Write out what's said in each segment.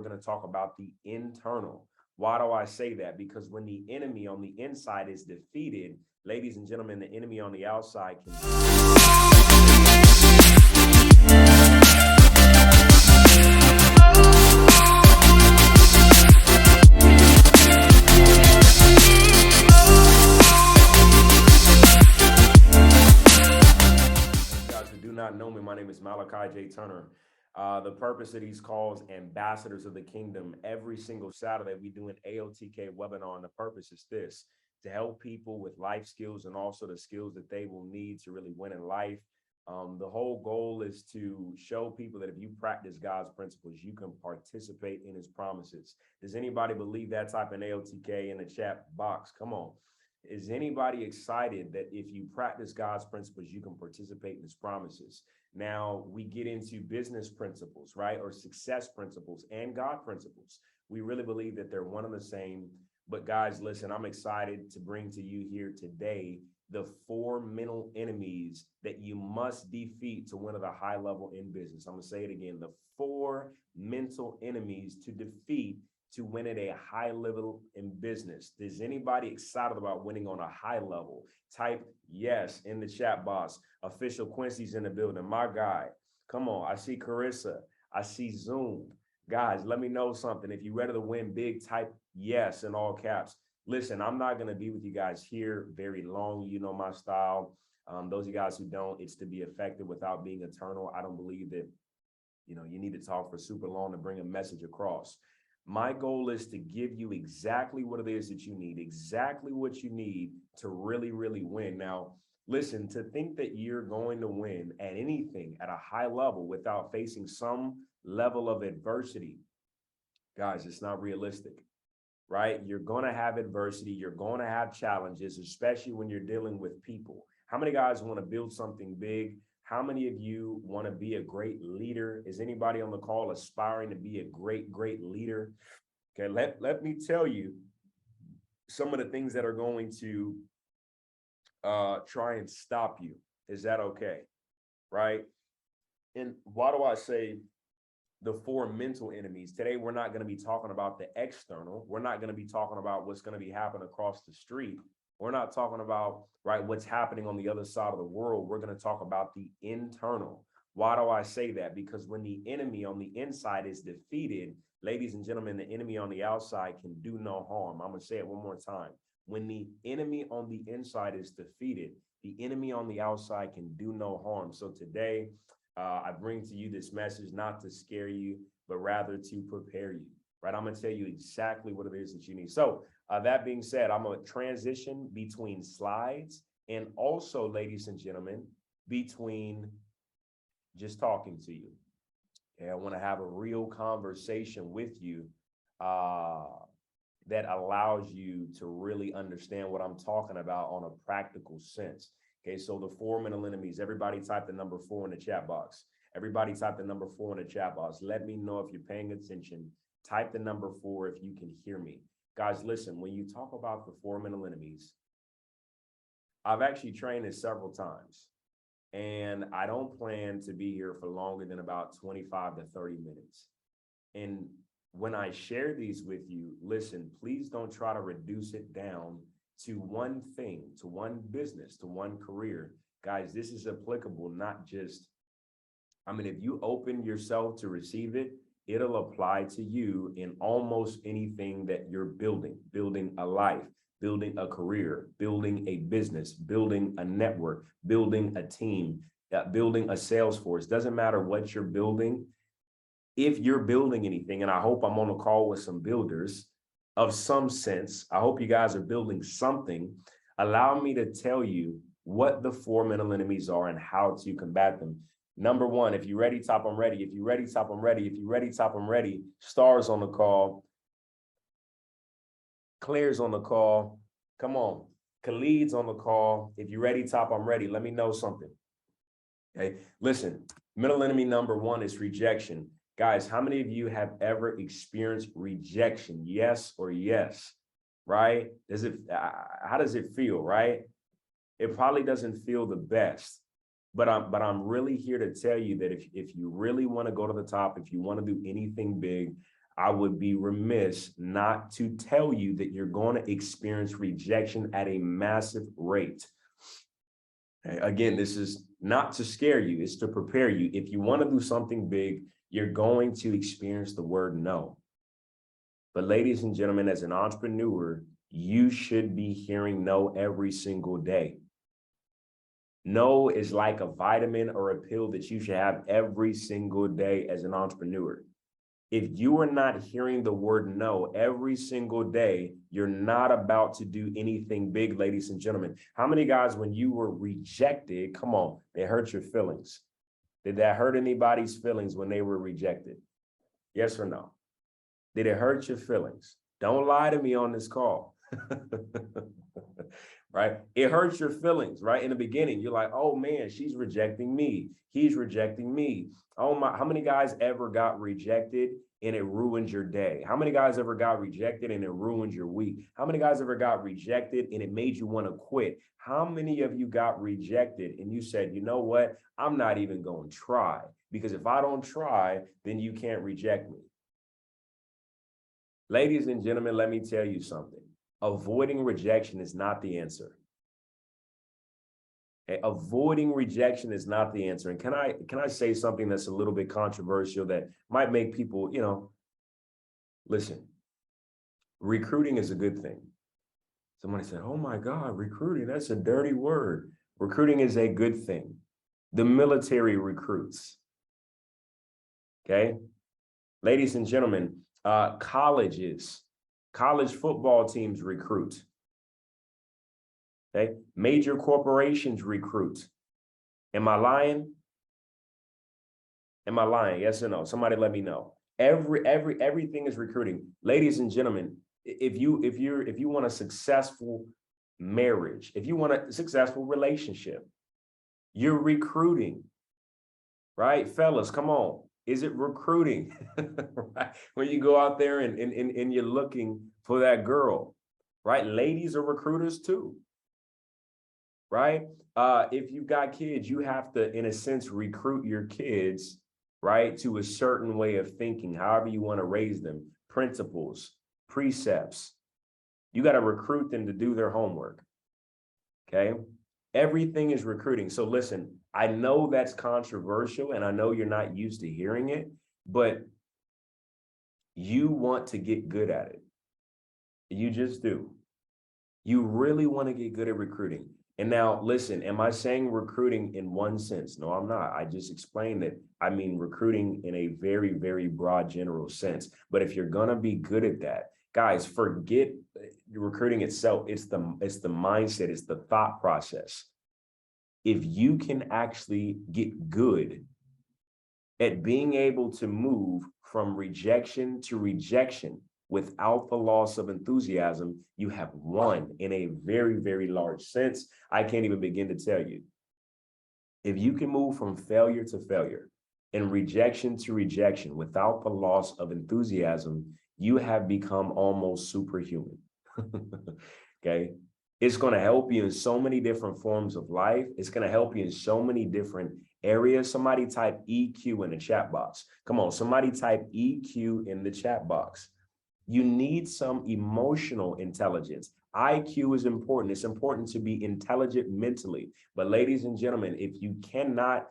we're going to talk about the internal. Why do I say that? Because when the enemy on the inside is defeated, ladies and gentlemen, the enemy on the outside can. Guys who do not know me, my name is Malachi J. Turner. The purpose of these calls, ambassadors of the kingdom, every single Saturday we do an AOTK webinar, and the purpose is this: to help people with life skills and also the skills that they will need to really win in life. The whole goal is to show people that if you practice God's principles, you can participate in his promises. Does anybody believe that? Type in AOTK in the chat box. Come on. Is anybody excited that if you practice God's principles, you can participate in his promises? Now we get into business principles, right? Or success principles and God principles. We really believe that they're one and the same. But guys, listen, I'm excited to bring to you here today the 4 mental enemies that you must defeat to win at a high level in business. I'm going to say it again: the 4 mental enemies to defeat to win at a high level in business. Is anybody excited about winning on a high level? Type yes in the chat box. Official Quincy's in the building. My guy, come on. I see Carissa. I see Zoom. Guys, let me know something. If you're ready to win big, type yes in all caps. Listen, I'm not going to be with you guys here very long. You know my style. Those of you guys who don't, it's to be effective without being eternal. I don't believe that, you need to talk for super long to bring a message across. My goal is to give you exactly what it is that you need, exactly what you need to really, really win. Now, listen, to think that you're going to win at anything at a high level without facing some level of adversity, guys, it's not realistic, right? You're going to have adversity. You're going to have challenges, especially when you're dealing with people. How many guys want to build something big? How many of you want to be a great leader? Is anybody on the call aspiring to be a great, great leader? Okay, let me tell you some of the things that are going to try and stop you. Is that okay? Right? And why do I say the 4 mental enemies? Today, we're not going to be talking about the external. We're not going to be talking about what's going to be happening across the street. We're not talking about, right, what's happening on the other side of the world. We're going to talk about the internal. Why do I say that? Because when the enemy on the inside is defeated, ladies and gentlemen, the enemy on the outside can do no harm. I'm going to say it one more time. When the enemy on the inside is defeated, the enemy on the outside can do no harm. So today, I bring to you this message not to scare you, but rather to prepare you, right? I'm going to tell you exactly what it is that you need. So that being said, I'm going to transition between slides and also, ladies and gentlemen, between just talking to you. Okay, I want to have a real conversation with you that allows you to really understand what I'm talking about on a practical sense. Okay, so the 4 mental enemies, everybody type the number 4 in the chat box. Everybody type the number 4 in the chat box. Let me know if you're paying attention. Type the number 4 if you can hear me. Guys, listen, when you talk about the 4 mental enemies, I've actually trained it several times, and I don't plan to be here for longer than about 25 to 30 minutes. And when I share these with you, listen, please don't try to reduce it down to one thing, to one business, to one career. Guys, this is applicable, not just, if you open yourself to receive it, it'll apply to you in almost anything that you're building a life, building a career, building a business, building a network, building a team, building a sales force. Doesn't matter what you're building. If you're building anything, and I hope I'm on a call with some builders of some sense, I hope you guys are building something. Allow me to tell you what the 4 mental enemies are and how to combat them. Number 1, if you're ready, type I'm ready. If you're ready, type I'm ready. If you're ready, type I'm ready. Stars on the call. Claire's on the call. Come on. Khalid's on the call. If you're ready, type I'm ready. Let me know something. Okay. Listen, mental enemy number 1 is rejection. Guys, how many of you have ever experienced rejection? Yes or yes, right? How does it feel, right? It probably doesn't feel the best. But I'm really here to tell you that if you really want to go to the top, if you want to do anything big, I would be remiss not to tell you that you're going to experience rejection at a massive rate. Again, this is not to scare you, it's to prepare you. If you want to do something big, you're going to experience the word no. But ladies and gentlemen, as an entrepreneur, you should be hearing no every single day. No is like a vitamin or a pill that you should have every single day as an entrepreneur. If you are not hearing the word no every single day, you're not about to do anything big, ladies and gentlemen. How many guys, when you were rejected, come on, they hurt your feelings? Did that hurt anybody's feelings when they were rejected? Yes or no? Did it hurt your feelings? Don't lie to me on this call. Right? It hurts your feelings, right? In the beginning, you're like, oh man, she's rejecting me. He's rejecting me. Oh my, how many guys ever got rejected and it ruined your day? How many guys ever got rejected and it ruined your week? How many guys ever got rejected and it made you want to quit? How many of you got rejected and you said, you know what? I'm not even going to try, because if I don't try, then you can't reject me. Ladies and gentlemen, let me tell you something. Avoiding rejection is not the answer. Okay? Avoiding rejection is not the answer. And can I say something that's a little bit controversial that might make people, listen, recruiting is a good thing. Somebody said, oh my God, recruiting, that's a dirty word. Recruiting is a good thing. The military recruits. Okay? Ladies and gentlemen, colleges, college football teams recruit. Okay, major corporations recruit. Am I lying? Am I lying? Yes or no? Somebody let me know. Everything is recruiting. Ladies and gentlemen, if you want a successful marriage, if you want a successful relationship, you're recruiting, right? Fellas, come on. Is it recruiting? Right? When you go out there and you're looking for that girl, right? Ladies are recruiters too, right? If you've got kids, you have to, in a sense, recruit your kids, right, to a certain way of thinking, however you want to raise them, principles, precepts. You got to recruit them to do their homework, okay? Everything is recruiting. So listen, I know that's controversial and I know you're not used to hearing it, but you want to get good at it. You just do. You really want to get good at recruiting. And now listen, am I saying recruiting in one sense? No, I'm not. I just explained that I mean recruiting in a very, very broad general sense. But if you're going to be good at that, guys, forget recruiting itself. It's the mindset, it's the thought process. If you can actually get good at being able to move from rejection to rejection without the loss of enthusiasm, you have won in a very, very large sense. I can't even begin to tell you. If you can move from failure to failure and rejection to rejection without the loss of enthusiasm, you have become almost superhuman. Okay? It's going to help you in so many different forms of life. It's going to help you in so many different areas. Somebody type EQ in the chat box. Come on, somebody type EQ in the chat box. You need some emotional intelligence. IQ is important. It's important to be intelligent mentally. But ladies and gentlemen, if you cannot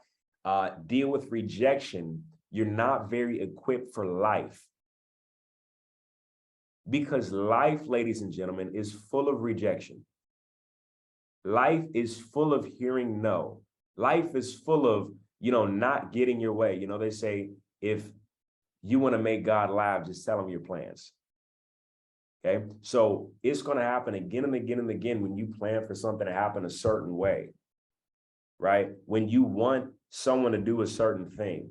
deal with rejection, you're not very equipped for life. Because life, ladies and gentlemen, is full of rejection. Life is full of hearing no. Life is full of, not getting your way. They say, if you want to make God laugh, just tell him your plans. Okay. So it's going to happen again and again and again when you plan for something to happen a certain way, right? When you want someone to do a certain thing.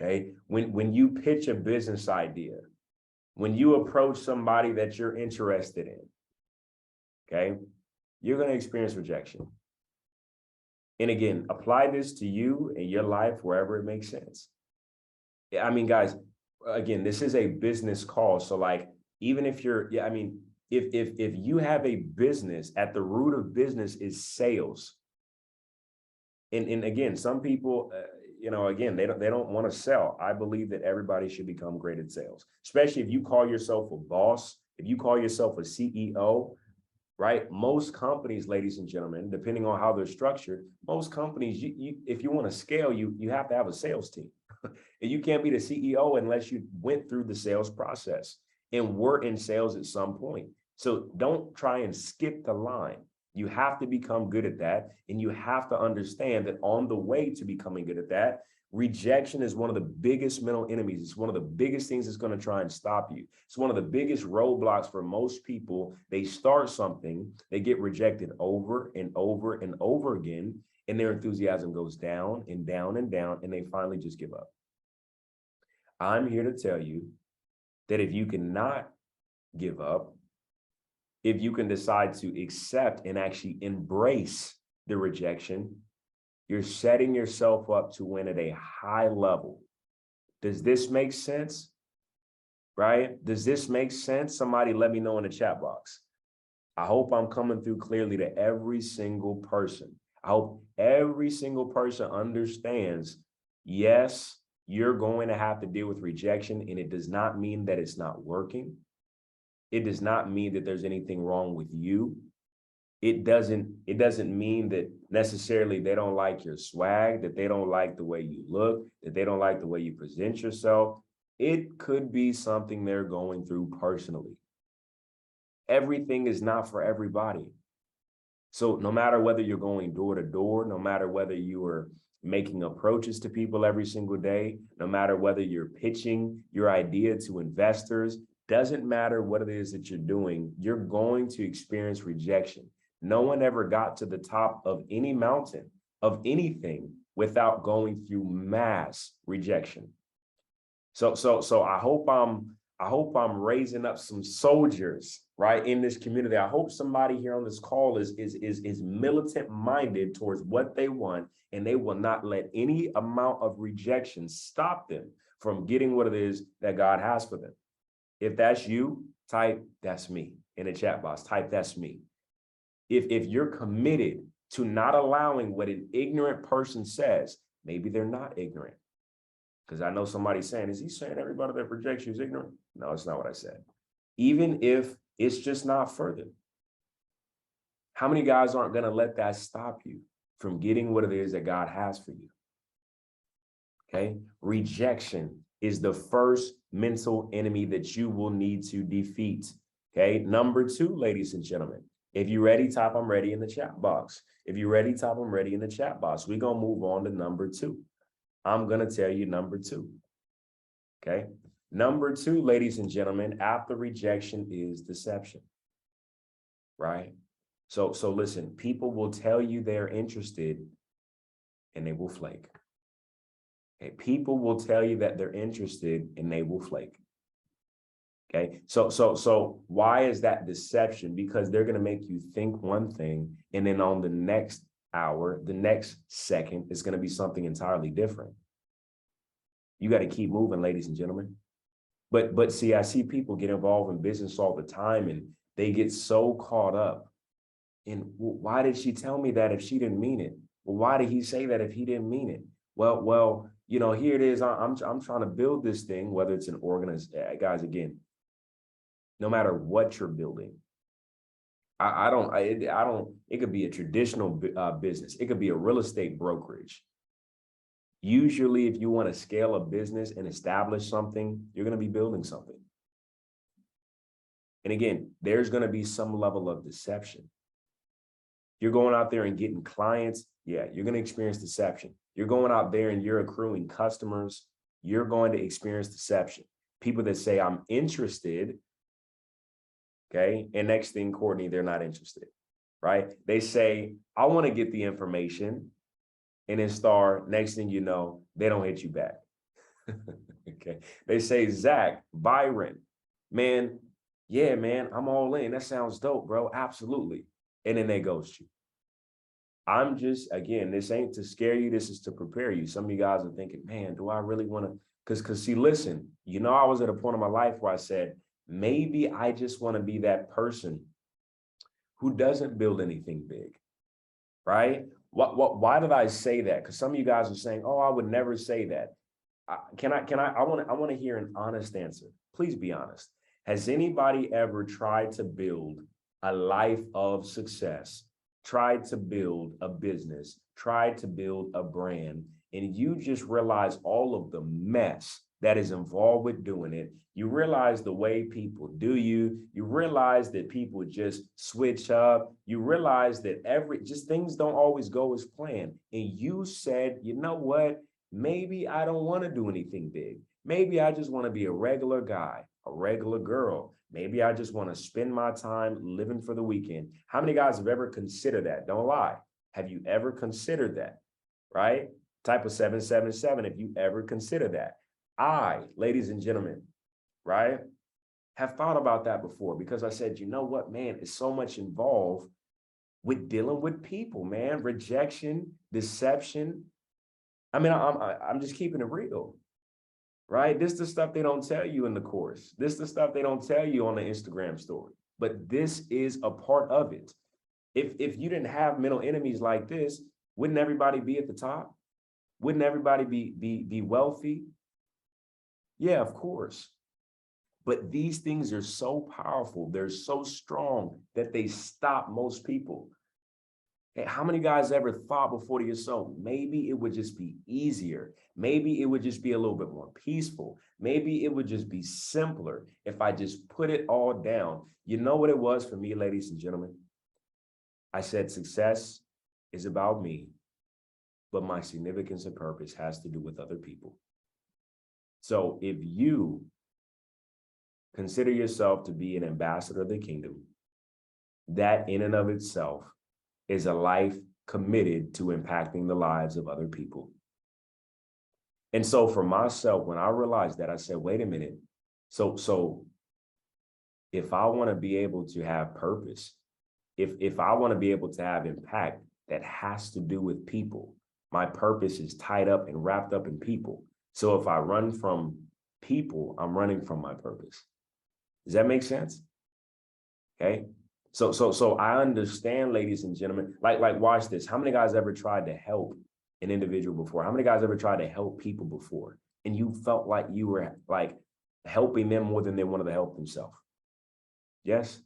Okay. When you pitch a business idea, when you approach somebody that you're interested in, okay, you're going to experience rejection. And again, apply this to you in your life wherever it makes sense. I mean, guys, again, this is a business call. So like, even if you're, if you have a business, at the root of business is sales. And again, some people, again, they don't want to sell. I believe that everybody should become great at sales, especially if you call yourself a boss, if you call yourself a CEO, right? Most companies, ladies and gentlemen, depending on how they're structured, most companies, if you want to scale, you have to have a sales team. And you can't be the CEO unless you went through the sales process and were in sales at some point. So don't try and skip the line. You have to become good at that. And you have to understand that on the way to becoming good at that, rejection is one of the biggest mental enemies. It's one of the biggest things that's going to try and stop you. It's one of the biggest roadblocks for most people. They start something, they get rejected over and over and over again, and their enthusiasm goes down and down and down, and they finally just give up. I'm here to tell you that if you cannot give up, if you can decide to accept and actually embrace the rejection, you're setting yourself up to win at a high level. Does this make sense? Right? Does this make sense? Somebody let me know in the chat box. I hope I'm coming through clearly to every single person. I hope every single person understands, yes, you're going to have to deal with rejection, and it does not mean that it's not working. It does not mean that there's anything wrong with you. It doesn't mean that necessarily they don't like your swag, that they don't like the way you look, that they don't like the way you present yourself. It could be something they're going through personally. Everything is not for everybody. So no matter whether you're going door to door, no matter whether you are making approaches to people every single day, no matter whether you're pitching your idea to investors, doesn't matter what it is that you're doing, you're going to experience rejection. No one ever got to the top of any mountain, of anything, without going through mass rejection. So I hope I'm raising up some soldiers, right, in this community. I hope somebody here on this call is militant minded towards what they want, and they will not let any amount of rejection stop them from getting what it is that God has for them. If that's you, type "that's me" in the chat box. Type "that's me." If you're committed to not allowing what an ignorant person says, maybe they're not ignorant. Because I know somebody's saying, is he saying everybody that rejects you is ignorant? No, it's not what I said. Even if it's just not for them. How many guys aren't going to let that stop you from getting what it is that God has for you? Okay. Rejection is the first mental enemy that you will need to defeat. Okay. Number 2, ladies and gentlemen, if you're ready, type "I'm ready" in the chat box. If you're ready, type "I'm ready" in the chat box. We're going to move on to number 2. I'm going to tell you number 2. Okay. Number 2, ladies and gentlemen, after rejection is deception. Right. So listen, people will tell you they're interested and they will flake. Okay. People will tell you that they're interested and they will flake. Okay. So why is that deception? Because they're going to make you think one thing, and then on the next hour, the next second, is going to be something entirely different. You got to keep moving, ladies and gentlemen. But see, I see people get involved in business all the time, and they get so caught up in, well, why did she tell me that if she didn't mean it? Well, why did he say that if he didn't mean it? Well, here it is. I'm trying to build this thing, whether it's an organization, guys, again, no matter what you're building. It could be a traditional business. It could be a real estate brokerage. Usually, if you want to scale a business and establish something, you're going to be building something. And again, there's going to be some level of deception. You're going out there and getting clients. Yeah, you're going to experience deception. You're going out there and you're accruing customers. You're going to experience deception. People that say, "I'm interested." Okay. And next thing, Courtney, they're not interested, right? They say, "I want to get the information." And then Star, next thing you know, they don't hit you back. Okay. They say, "Zach, Byron, man, yeah, man, I'm all in. That sounds dope, bro. Absolutely." And then they ghost you. I'm just, again, this ain't to scare you. This is to prepare you. Some of you guys are thinking, man, do I really want to? Because see, listen, I was at a point in my life where I said, maybe I just want to be that person who doesn't build anything big, right? Why did I say that? Because some of you guys are saying, oh, I would never say that. I want to hear an honest answer. Please be honest. Has anybody ever tried to build a life of success, tried to build a business, tried to build a brand, and you just realize all of the mess that is involved with doing it? You realize the way people do you. You realize that people just switch up. You realize that just things don't always go as planned. And you said, you know what? Maybe I don't want to do anything big. Maybe I just want to be a regular guy, a regular girl. Maybe I just want to spend my time living for the weekend. How many guys have ever considered that? Don't lie. Have you ever considered that? Right? Type of 777 if you ever consider that. Ladies and gentlemen, right, have thought about that before, because I said, you know what, man, it's so much involved with dealing with people, man. Rejection, deception. I mean, I'm just keeping it real, right? This is the stuff they don't tell you in the course. This is the stuff they don't tell you on the Instagram story. But this is a part of it. If you didn't have mental enemies like this, wouldn't everybody be at the top? Wouldn't everybody be wealthy? Yeah, of course. But these things are so powerful. They're so strong that they stop most people. Hey, how many guys ever thought before to yourself, maybe it would just be easier. Maybe it would just be a little bit more peaceful. Maybe it would just be simpler if I just put it all down. You know what it was for me, ladies and gentlemen? I said success is about me, but my significance and purpose has to do with other people. So if you consider yourself to be an ambassador of the kingdom, that in and of itself is a life committed to impacting the lives of other people. And so for myself, when I realized that, I said, wait a minute. So if I want to be able to have purpose, if I want to be able to have impact that has to do with people, my purpose is tied up and wrapped up in people. So if I run from people, I'm running from my purpose. Does that make sense? Okay. So I understand, ladies and gentlemen, like watch this. How many guys ever tried to help an individual before? How many guys ever tried to help people before? And you felt like you were like helping them more than they wanted to help themselves? Yes.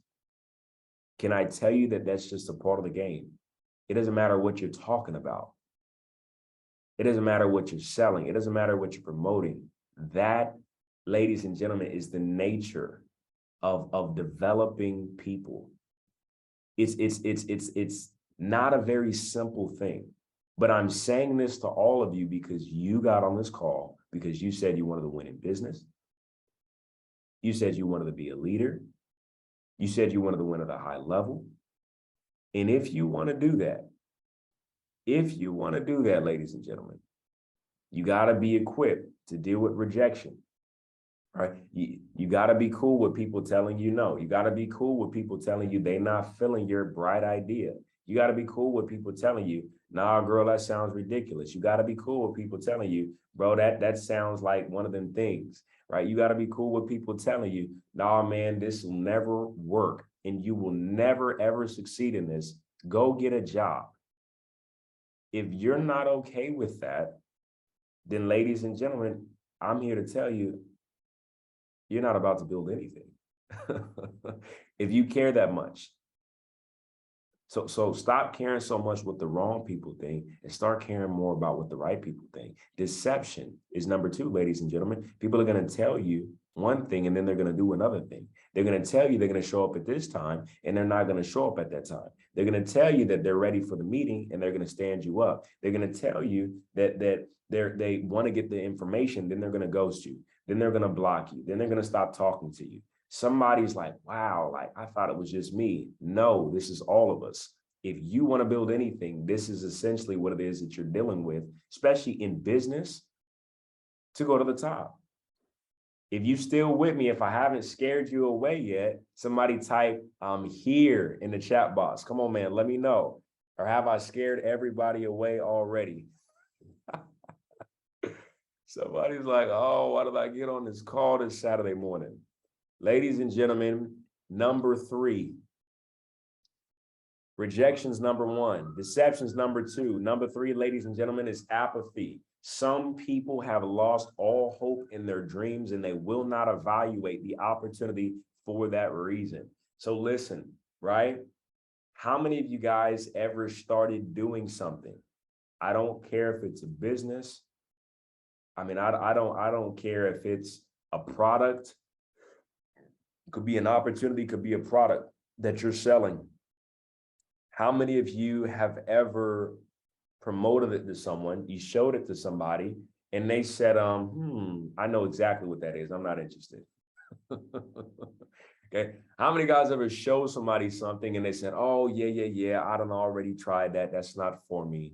Can I tell you that that's just a part of the game? It doesn't matter what you're talking about. It doesn't matter what you're selling. It doesn't matter what you're promoting. That, ladies and gentlemen, is the nature of developing people. It's not a very simple thing, but I'm saying this to all of you because you got on this call because you said you wanted to win in business. You said you wanted to be a leader. You said you wanted to win at a high level. And if you want to do that, ladies and gentlemen, you got to be equipped to deal with rejection. Right? You got to be cool with people telling you no. You got to be cool with people telling you they're not feeling your bright idea. You got to be cool with people telling you, nah, girl, that sounds ridiculous. You got to be cool with people telling you, bro, that sounds like one of them things, right? You got to be cool with people telling you, nah, man, this will never work and you will never, ever succeed in this. Go get a job. If you're not okay with that, then ladies and gentlemen, I'm here to tell you, you're not about to build anything. If you care that much. So stop caring so much what the wrong people think and start caring more about what the right people think. Deception is number 2, ladies and gentlemen. People are going to tell you one thing and then they're going to do another thing. They're going to tell you they're going to show up at this time and they're not going to show up at that time. They're going to tell you that they're ready for the meeting and they're going to stand you up. They're going to tell you that they want to get the information, then they're going to ghost you. Then they're going to block you. Then they're going to stop talking to you. Somebody's like, wow, like I thought it was just me. No, this is all of us. If you want to build anything, this is essentially what it is that you're dealing with, especially in business, to go to the top. If you still with me, if I haven't scared you away yet, somebody type, I'm here in the chat box. Come on, man, let me know. Or have I scared everybody away already? Somebody's like, oh, why did I get on this call this Saturday morning? Ladies and gentlemen, number 3, Rejection's number one. Deception's number two. Number three, ladies and gentlemen, is apathy. Some people have lost all hope in their dreams and they will not evaluate the opportunity for that reason. So listen, right? How many of you guys ever started doing something? I don't care if it's a business. I mean, I don't care if it's a product. It could be an opportunity, could be a product that you're selling. How many of you have ever promoted it to someone, you showed it to somebody, and they said, I know exactly what that is. I'm not interested. Okay. How many guys ever showed somebody something and they said, oh, yeah, I done already tried that. That's not for me.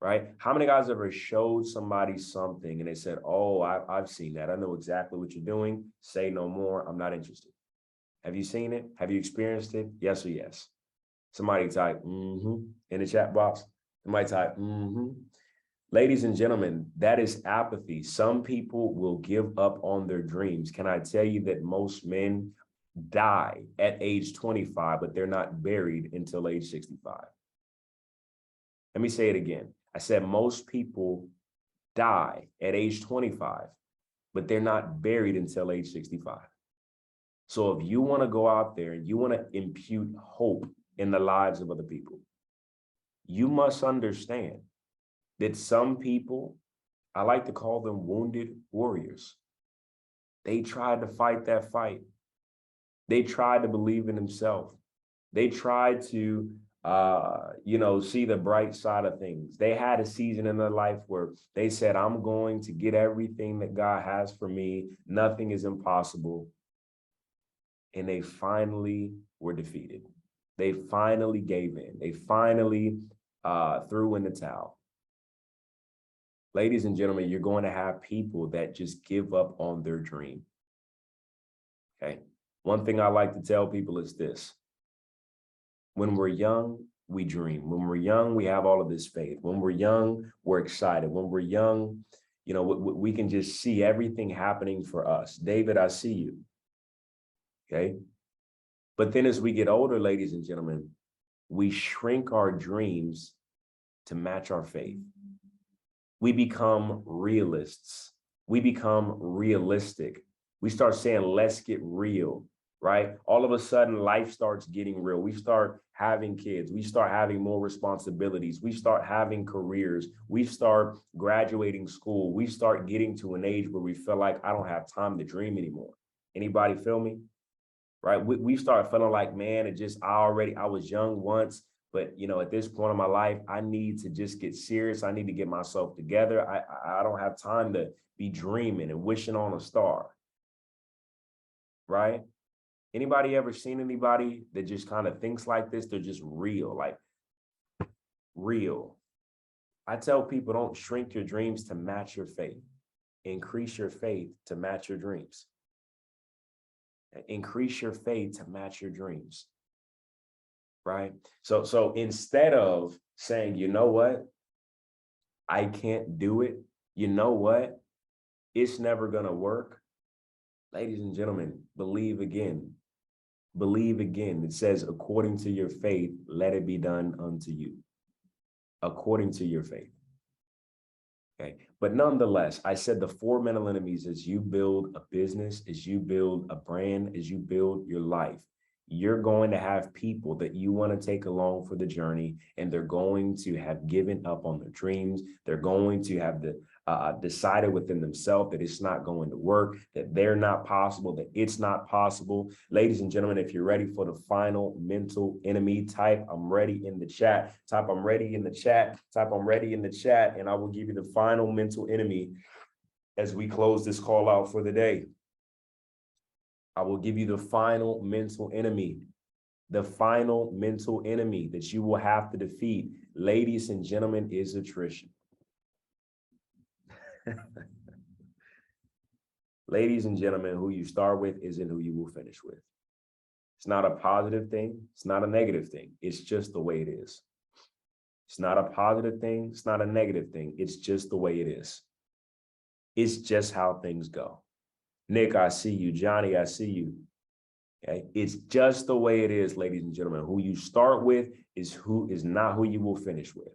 Right? How many guys ever showed somebody something and they said, oh, I've seen that. I know exactly what you're doing. Say no more. I'm not interested. Have you seen it? Have you experienced it? Yes or yes? Somebody type in the chat box. Somebody type Ladies and gentlemen, that is apathy. Some people will give up on their dreams. Can I tell you that most men die at age 25, but they're not buried until age 65? Let me say it again. I said most people die at age 25, but they're not buried until age 65. So if you want to go out there and you want to impute hope in the lives of other people, you must understand that some people, I like to call them wounded warriors. They tried to fight that fight. They tried to believe in themselves. They tried to, see the bright side of things. They had a season in their life where they said, I'm going to get everything that God has for me. Nothing is impossible. And they finally were defeated. They finally gave in. They finally threw in the towel. Ladies and gentlemen, you're going to have people that just give up on their dream. Okay. One thing I like to tell people is this. When we're young, we dream. When we're young, we have all of this faith. When we're young, we're excited. When we're young, we can just see everything happening for us. David, I see you. Okay. But then as we get older, ladies and gentlemen, we shrink our dreams to match our faith. We become realists. We become realistic. We start saying, let's get real, right? All of a sudden, life starts getting real. We start having kids. We start having more responsibilities. We start having careers. We start graduating school. We start getting to an age where we feel like I don't have time to dream anymore. Anybody feel me? Right? We start feeling like, man, I was young once. But, at this point in my life, I need to just get serious. I need to get myself together. I don't have time to be dreaming and wishing on a star. Right? Anybody ever seen anybody that just kind of thinks like this? They're just real, like real. I tell people, don't shrink your dreams to match your faith. Increase your faith to match your dreams. Increase your faith to match your dreams. Right? So instead of saying, you know what, I can't do it. You know what, it's never going to work. Ladies and gentlemen, believe again. Believe again. It says, according to your faith, let it be done unto you. According to your faith. Okay. But nonetheless, I said the four mental enemies as you build a business, as you build a brand, as you build your life. You're going to have people that you want to take along for the journey, and they're going to have given up on their dreams. They're going to have decided within themselves that it's not going to work, that they're not possible, that it's not possible. Ladies and gentlemen, if you're ready for the final mental enemy, type I'm ready in the chat. Type I'm ready in the chat. Type I'm ready in the chat, and I will give you the final mental enemy as we close this call out for the day. I will give you the final mental enemy. The final mental enemy that you will have to defeat, ladies and gentlemen, is attrition. Ladies and gentlemen, who you start with isn't who you will finish with. It's not a positive thing. It's not a negative thing. It's just the way it is. It's not a positive thing. It's not a negative thing. It's just the way it is. It's just how things go. Nick, I see you. Johnny, I see you. Okay, it's just the way it is, ladies and gentlemen. Who you start with is not who you will finish with.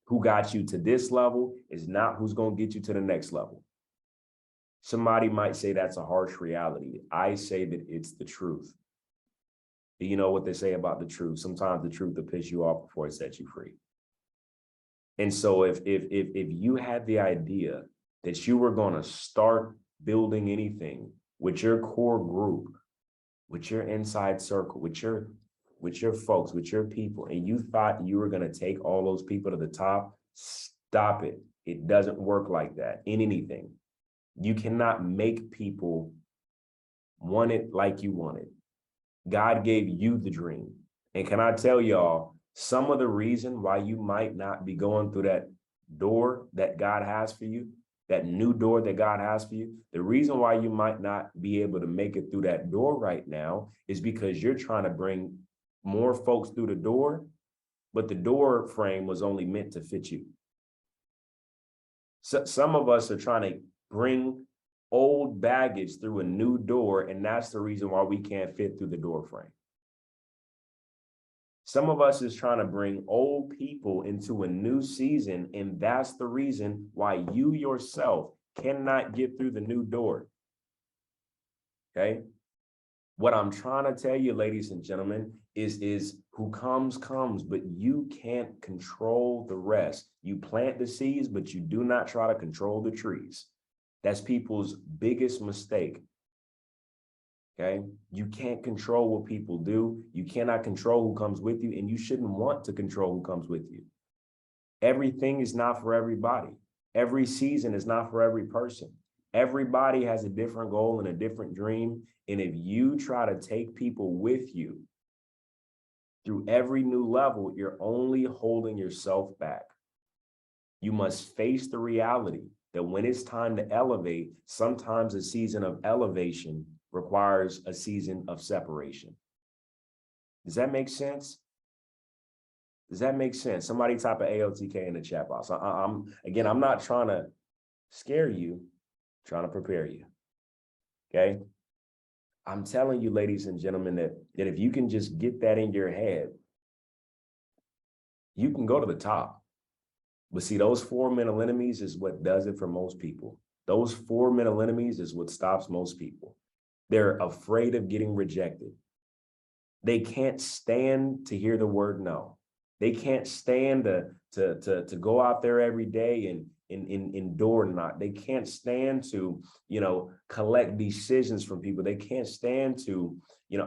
Who got you to this level is not who's going to get you to the next level. Somebody might say that's a harsh reality. I say that it's the truth. You know what they say about the truth? Sometimes the truth will piss you off before it sets you free. And so if you had the idea that you were going to start building anything with your core group, with your inside circle, with your folks, with your people, and you thought you were going to take all those people to the top, stop it. It doesn't work like that in anything. You cannot make people want it like you want it. God gave you the dream. And can I tell y'all, some of the reason why you might not be going through that door that God has for you, that new door that God has for you, the reason why you might not be able to make it through that door right now is because you're trying to bring more folks through the door, but the door frame was only meant to fit you. So some of us are trying to bring old baggage through a new door, and that's the reason why we can't fit through the door frame. Some of us is trying to bring old people into a new season, and that's the reason why you yourself cannot get through the new door. Okay? What I'm trying to tell you, ladies and gentlemen, is who comes, but you can't control the rest. You plant the seeds, but you do not try to control the trees. That's people's biggest mistake. Okay? You can't control what people do. You cannot control who comes with you, and you shouldn't want to control who comes with you. Everything is not for everybody. Every season is not for every person. Everybody has a different goal and a different dream. And if you try to take people with you through every new level, you're only holding yourself back. You must face the reality that when it's time to elevate, sometimes a season of elevation requires a season of separation. Does that make sense? Does that make sense? Somebody type of ALTK in the chat box. I'm not trying to scare you, I'm trying to prepare you. Okay? I'm telling you, ladies and gentlemen, that if you can just get that in your head, you can go to the top. But see, those 4 mental enemies is what does it for most people. Those 4 mental enemies is what stops most people. They're afraid of getting rejected. They can't stand to hear the word no. They can't stand to go out there every day and endure not. They can't stand to, collect decisions from people. They can't stand to,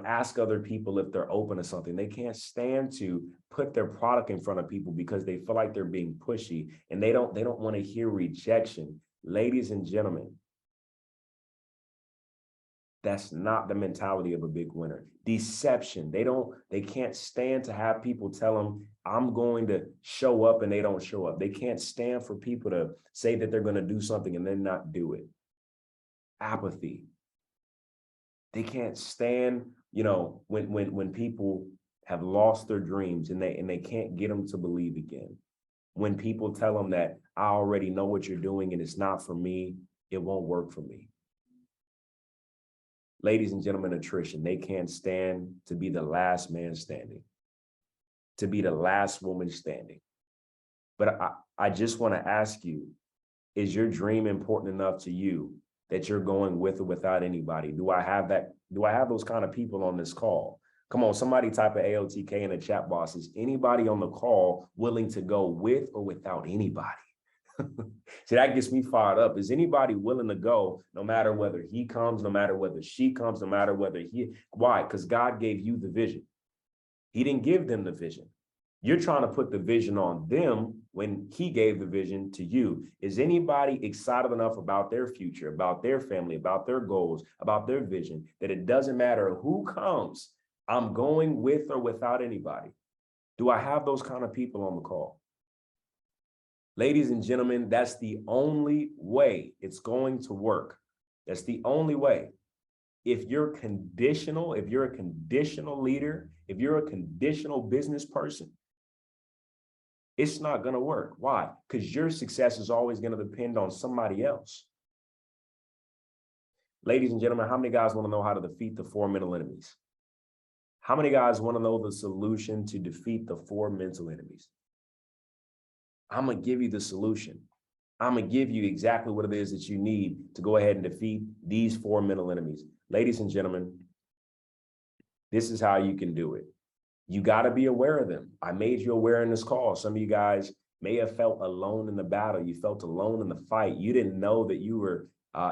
ask other people if they're open to something. They can't stand to put their product in front of people because they feel like they're being pushy, and they don't want to hear rejection. Ladies and gentlemen, that's not the mentality of a big winner. Deception. They can't stand to have people tell them, I'm going to show up, and they don't show up. They can't stand for people to say that they're going to do something and then not do it. Apathy. They can't stand, when people have lost their dreams and they can't get them to believe again. When people tell them that I already know what you're doing and it's not for me, it won't work for me. Ladies and gentlemen, attrition. They can't stand to be the last man standing, to be the last woman standing. But I just want to ask you, is your dream important enough to you that you're going with or without anybody? Do I have that? Do I have those kind of people on this call? Come on, somebody type of ALTK in the chat box. Is anybody on the call willing to go with or without anybody? See, that gets me fired up. Is anybody willing to go no matter whether he comes, no matter whether she comes, no matter whether why? Because God gave you the vision. He didn't give them the vision. You're trying to put the vision on them when he gave the vision to you. Is anybody excited enough about their future, about their family, about their goals, about their vision, that it doesn't matter who comes, I'm going with or without anybody? Do I have those kind of people on the call? Ladies and gentlemen, that's the only way it's going to work. That's the only way. If you're conditional, if you're a conditional leader, if you're a conditional business person, it's not going to work. Why? Because your success is always going to depend on somebody else. Ladies and gentlemen, how many guys want to know how to defeat the 4 mental enemies? How many guys want to know the solution to defeat the 4 mental enemies? I'm going to give you the solution. I'm going to give you exactly what it is that you need to go ahead and defeat these 4 mental enemies. Ladies and gentlemen, this is how you can do it. You got to be aware of them. I made you aware in this call. Some of you guys may have felt alone in the battle. You felt alone in the fight. You didn't know that you were,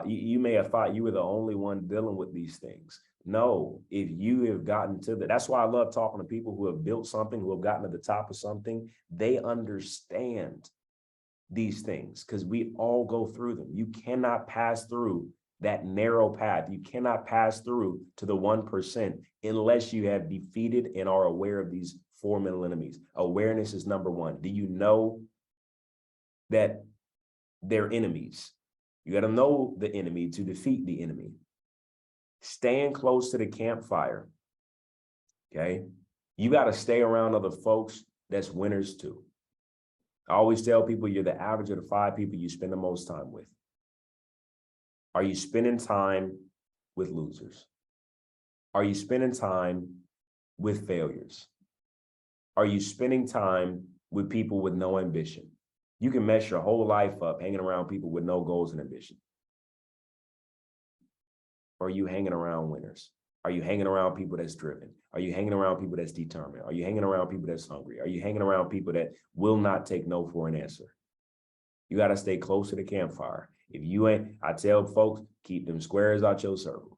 you may have thought you were the only one dealing with these things. No, if you have gotten to that's why I love talking to people who have built something, who have gotten to the top of something. They understand these things because we all go through them. You cannot pass through that narrow path. You cannot pass through to the 1% unless you have defeated and are aware of these 4 mental enemies. Awareness is number 1. Do you know that they're enemies? You got to know the enemy to defeat the enemy. Staying close to the campfire. Okay. You got to stay around other folks that's winners too. I always tell people you're the average of the 5 people you spend the most time with. Are you spending time with losers? Are you spending time with failures? Are you spending time with people with no ambition? You can mess your whole life up hanging around people with no goals and ambition. Or are you hanging around winners? Are you hanging around people that's driven? Are you hanging around people that's determined? Are you hanging around people that's hungry? Are you hanging around people that will not take no for an answer? You got to stay close to the campfire. If you ain't, I tell folks, keep them squares out your circle.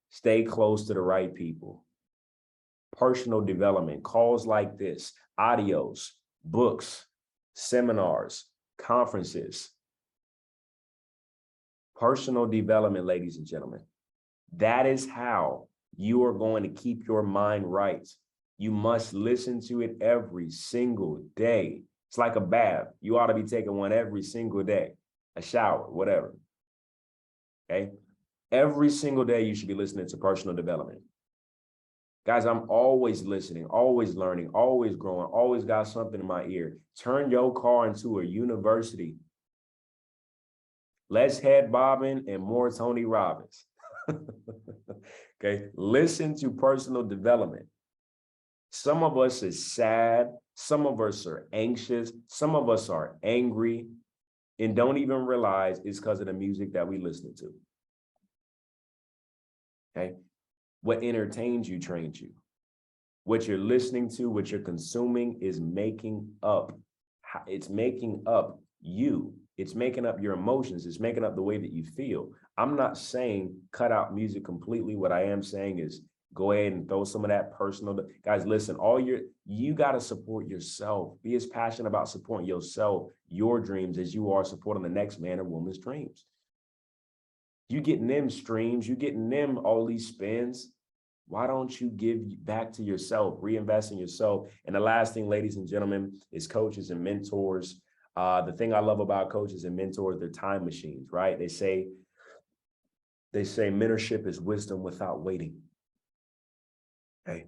Stay close to the right people. Personal development, calls like this, audios, books, seminars, conferences. Personal development, ladies and gentlemen. That is how you are going to keep your mind right. You must listen to it every single day. It's like a bath. You ought to be taking one every single day, a shower, whatever. Okay. Every single day you should be listening to personal development. Guys, I'm always listening, always learning, always growing, always got something in my ear. Turn your car into a university. Less head bobbing and more Tony Robbins. Okay, listen to personal development. Some of us is sad. Some of us are anxious. Some of us are angry and don't even realize it's because of the music that we listen to. Okay, what entertains you trains you. What you're listening to, what you're consuming is making up. It's making up you. It's making up your emotions. It's making up the way that you feel. I'm not saying cut out music completely. What I am saying is go ahead and throw some of that personal. Guys, listen, you got to support yourself. Be as passionate about supporting yourself, your dreams, as you are supporting the next man or woman's dreams. You getting them streams, you getting them all these spins. Why don't you give back to yourself, reinvest in yourself? And the last thing, ladies and gentlemen, is coaches and mentors. The thing I love about coaches and mentors, they're time machines, right? They say mentorship is wisdom without waiting. Okay.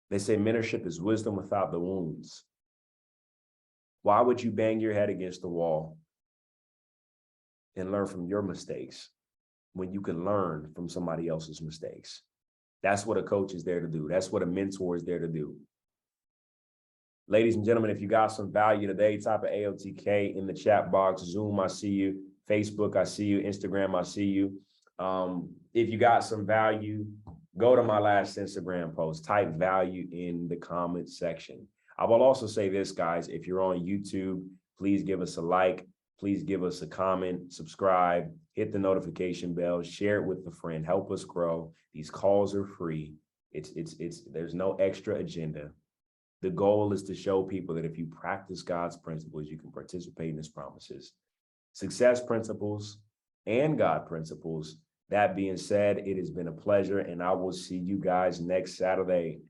They say mentorship is wisdom without the wounds. Why would you bang your head against the wall and learn from your mistakes when you can learn from somebody else's mistakes? That's what a coach is there to do. That's what a mentor is there to do. Ladies and gentlemen, if you got some value today, type of AOTK in the chat box. Zoom, I see you. Facebook, I see you. Instagram, I see you. If you got some value, go to my last Instagram post, type value in the comment section. I will also say this, guys, if you're on YouTube, please give us a like, please give us a comment, subscribe, hit the notification bell, share it with a friend, help us grow. These calls are free. There's no extra agenda. The goal is to show people that if you practice God's principles, you can participate in his promises. Success principles and God principles. That being said, it has been a pleasure, and I will see you guys next Saturday.